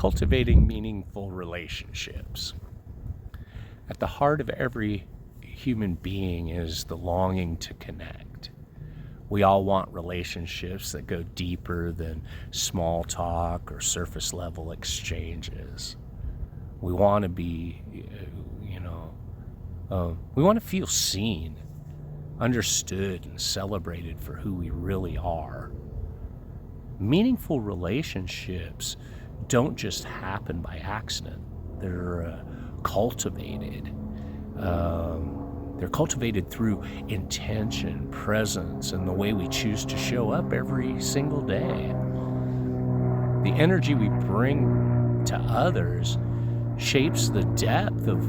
cultivating meaningful relationships. At the heart of every human being is the longing to connect. We all want relationships that go deeper than small talk or surface level exchanges. We want to be, we want to feel seen, understood, and celebrated for who we really are. Meaningful relationships don't just happen by accident. They're cultivated. They're cultivated through intention, presence, and the way we choose to show up every single day. The energy we bring to others shapes the depth of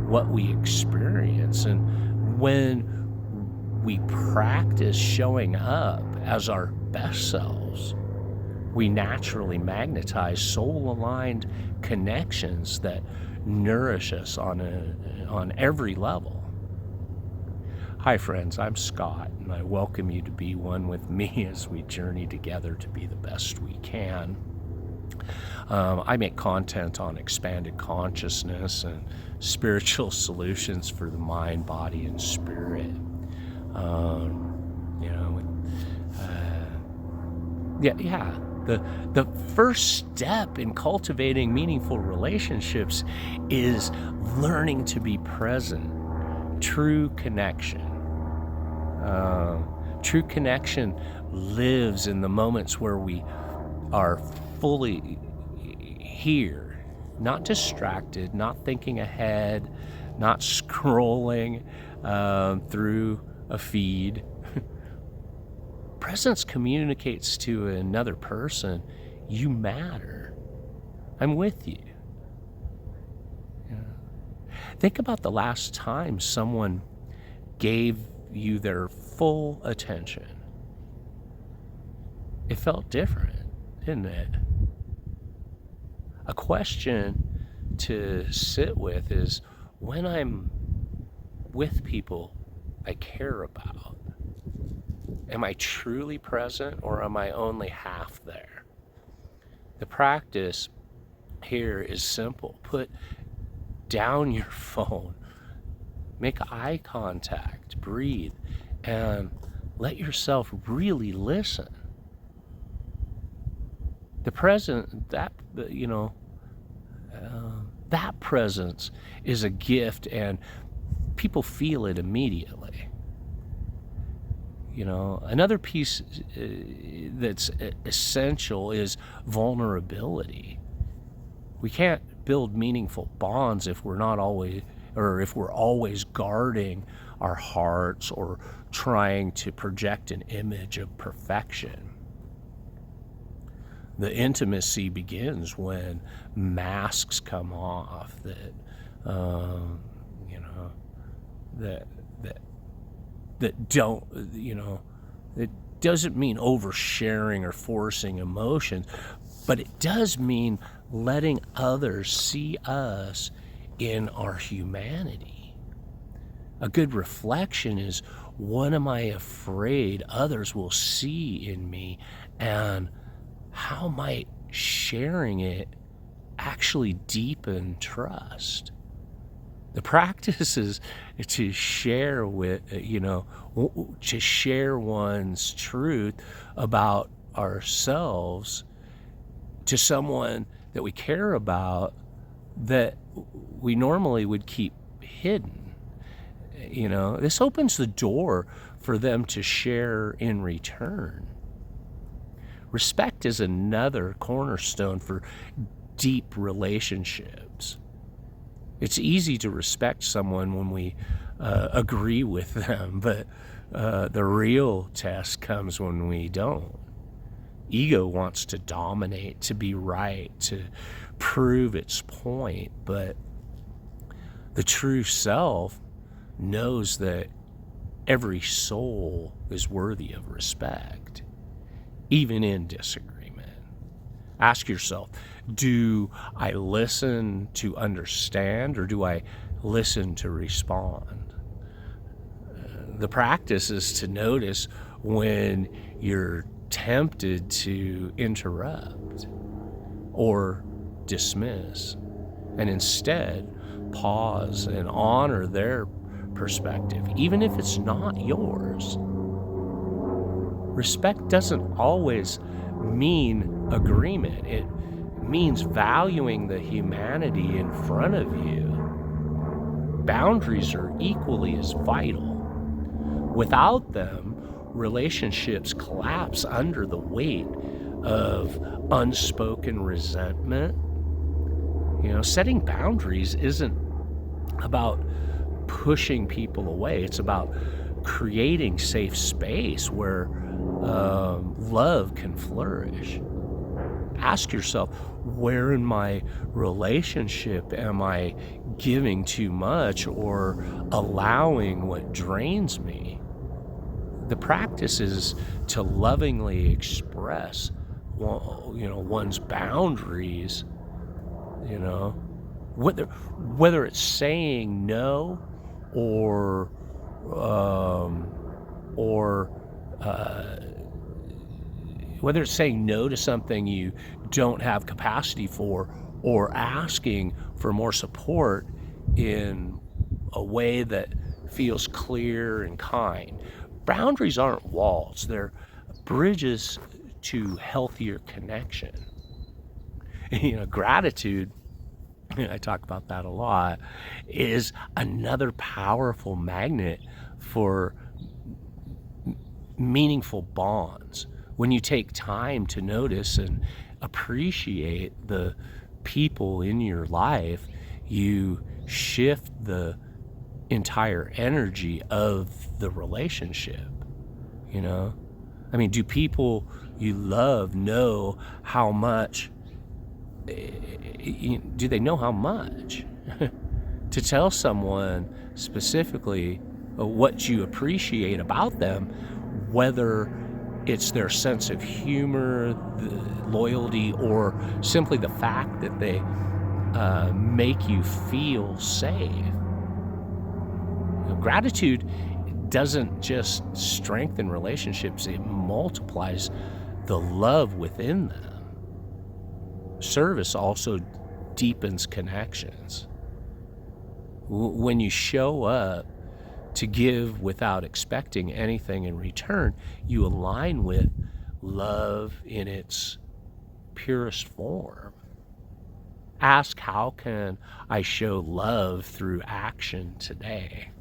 what we experience. And when we practice showing up as our best selves, we naturally magnetize soul-aligned connections that nourish us on every level. Hi friends, I'm Scott, and I welcome you to be one with me as we journey together to be the best we can. I make content on expanded consciousness and spiritual solutions for the mind, body, and spirit. The first step in cultivating meaningful relationships is learning to be present. True connection. True connection lives in the moments where we are fully here, not distracted, not thinking ahead, not scrolling through a feed. Presence communicates to another person, you matter. I'm with you. Think about the last time someone gave you their full attention. It felt different, didn't it? A question to sit with is, when I'm with people I care about, am I truly present or am I only half there? The practice here is simple. Put down your phone, make eye contact, breathe, and let yourself really listen. The present, that presence is a gift, and people feel it immediately. Another piece that's essential is vulnerability. We can't build meaningful bonds if we're always guarding our hearts or trying to project an image of perfection. The intimacy begins when masks come off that don't, it doesn't mean oversharing or forcing emotions, but it does mean letting others see us in our humanity. A good reflection is, what am I afraid others will see in me, and how might sharing it actually deepen trust? The practice is to share to share one's truth about ourselves to someone that we care about that we normally would keep hidden. This opens the door for them to share in return. Respect is another cornerstone for deep relationships. It's easy to respect someone when we agree with them, but the real test comes when we don't. Ego wants to dominate, to be right, to prove its point, but the true self knows that every soul is worthy of respect, even in disagreement. Ask yourself, do I listen to understand, or do I listen to respond? The practice is to notice when you're tempted to interrupt or dismiss, and instead pause and honor their perspective, even if it's not yours. Respect doesn't always mean agreement. It means valuing the humanity in front of you. Boundaries are equally as vital. Without them, relationships collapse under the weight of unspoken resentment. Setting boundaries isn't about pushing people away. It's about creating safe space where love can flourish. Ask yourself, where in my relationship am I giving too much or allowing what drains me? The practice is to lovingly express, one's boundaries. Whether it's saying no or whether it's saying no to something you don't have capacity for, or asking for more support in a way that feels clear and kind. Boundaries aren't walls, they're bridges to healthier connection. Gratitude, I talk about that a lot, is another powerful magnet for meaningful bonds. When you take time to notice and appreciate the people in your life, you shift the entire energy of the relationship. Do people you love know how much? Do they know how much? To tell someone specifically what you appreciate about them, whether it's their sense of humor, the loyalty, or simply the fact that they make you feel safe. Gratitude doesn't just strengthen relationships, it multiplies the love within them. Service also deepens connections. When you show up to give without expecting anything in return, you align with love in its purest form. Ask, how can I show love through action today?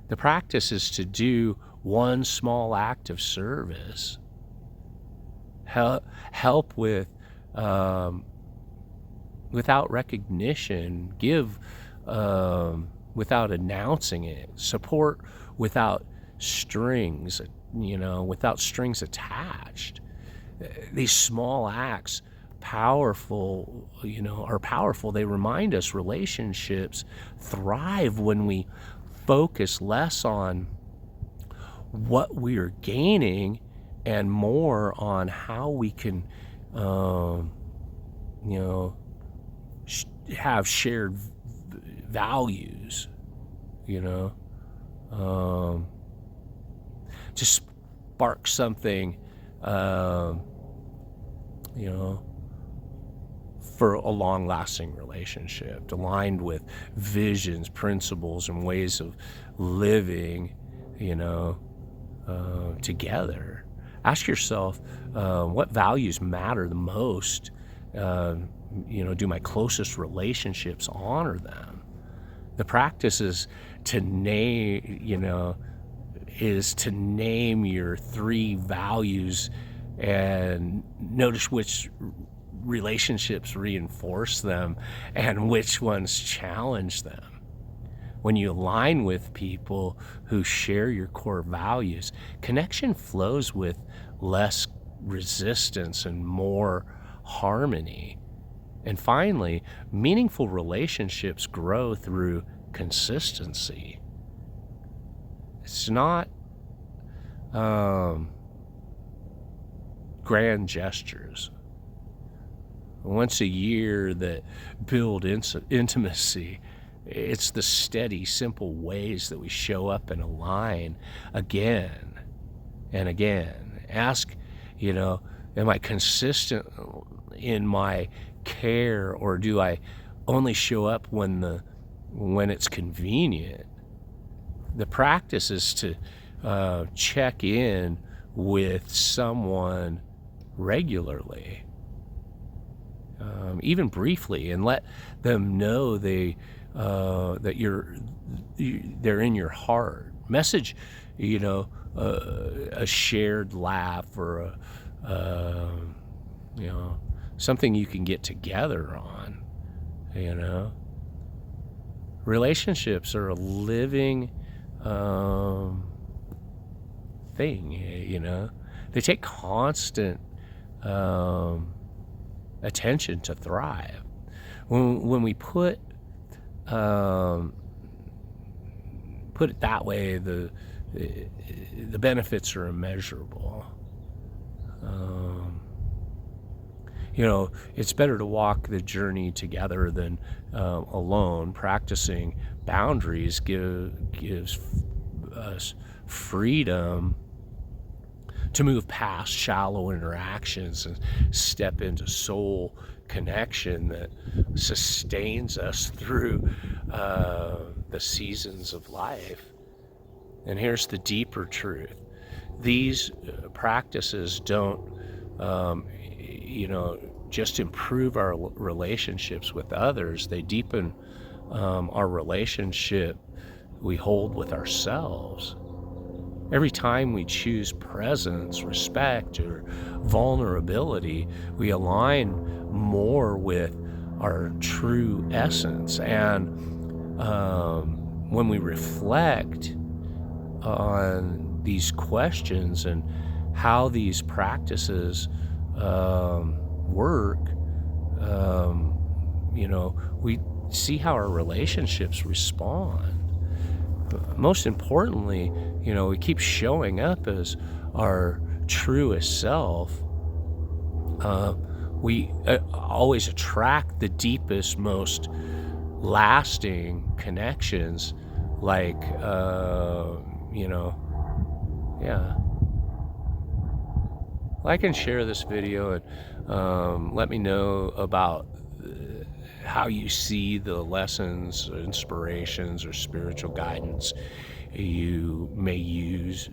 The practice is to do one small act of service. Help with without recognition, give without announcing it, support without strings, without strings attached. These small acts are powerful. They remind us relationships thrive when we focus less on what we are gaining and more on how we can, have shared values, to spark something, for a long-lasting relationship, aligned with visions, principles, and ways of living, together. Ask yourself, what values matter the most? Do my closest relationships honor them? The practice is to name your 3 values and notice which relationships reinforce them and which ones challenge them. When you align with people who share your core values, connection flows with less resistance and more harmony. And finally, meaningful relationships grow through consistency. It's not grand gestures once a year that build intimacy. It's the steady, simple ways that we show up and align again and again. Ask, am I consistent in my care, or do I only show up when it's convenient? The practice is to check in with someone regularly, even briefly, and let them know that they're in your heart. Message, a shared laugh, or something you can get together on. Relationships are a living thing. They take constant attention to thrive. When we put it that way, the benefits are immeasurable. It's better to walk the journey together than alone. Practicing boundaries gives us freedom to move past shallow interactions and step into soul connection that sustains us through the seasons of life. And here's the deeper truth. These practices don't just improve our relationships with others. They deepen our relationship we hold with ourselves. Every time we choose presence, respect, or vulnerability, we align more with our true essence. And when we reflect on these questions and how these practices work, we see how our relationships respond. Most importantly, we keep showing up as our truest self. We always attract the deepest, most lasting connections, like, Like and share this video, and let me know about how you see the lessons, inspirations, or spiritual guidance you may use,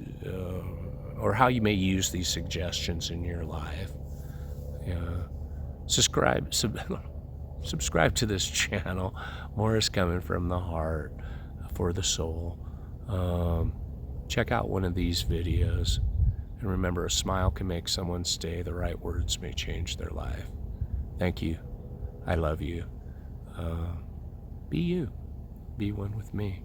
or how you may use these suggestions in your life. Subscribe to this channel. More is coming from the heart for the soul. Check out one of these videos, and remember, a smile can make someone stay. The right words may change their life. Thank you. I love you. Be you. Be one with me.